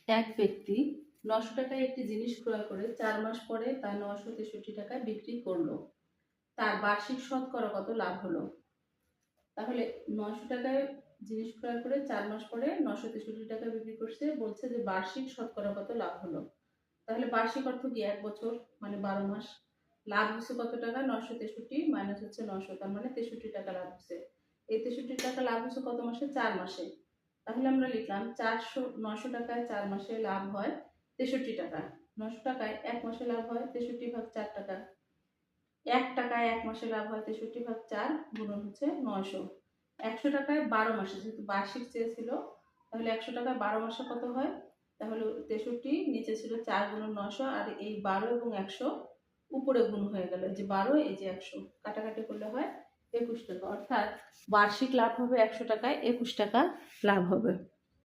এক ব্যক্তি 900 টাকায় একটি জিনিস ক্রয় করে 4 মাস পরে তা 963 টাকায় বিক্রি করলো। তার বার্ষিক শতকরা কত লাভ হলো? তাহলে 900 টাকায় জিনিস ক্রয় করে 4 মাস পরে 963 টাকায় বিক্রি করছে, বলছে যে বার্ষিক শতকরা কত লাভ হলো। তাহলে বার্ষিক অর্থ কি 1 বছর, মানে 12 মাস। লাভ হচ্ছে কত টাকা? 963 মাইনাস হচ্ছে 900, তার মানে 63 টাকা লাভ হচ্ছে। এই 63 টাকা লাভ হচ্ছে কত মাসে? 4 মাসে। তাহলে আমরা লিখলাম 900 টাকায় 4 মাসে লাভ হয় 63 টাকা। 900 টাকায় 1 মাসে লাভ হয় 63 ভাগ 4 টাকা। 1 টাকায় 1 মাসে লাভ হয় 63 ভাগ 4 গুণন হচ্ছে 900। 100 টাকায় 12 মাসে, যেহেতু বার্ষিক চেয়েছিল, তাহলে 100 টাকায় 12 মাসে কত হয়? তাহলে 63 নিচে ছিল 4 গুণন 900, আর এই 12 এবং 100 উপরে গুণ হয়ে গেল, যে 12 এই যে 100 কাটাকাটি করলে হয় 21 টাকা। অর্থাৎ বার্ষিক লাভ হবে 100 টাকায় 21 টাকা লাভ হবে।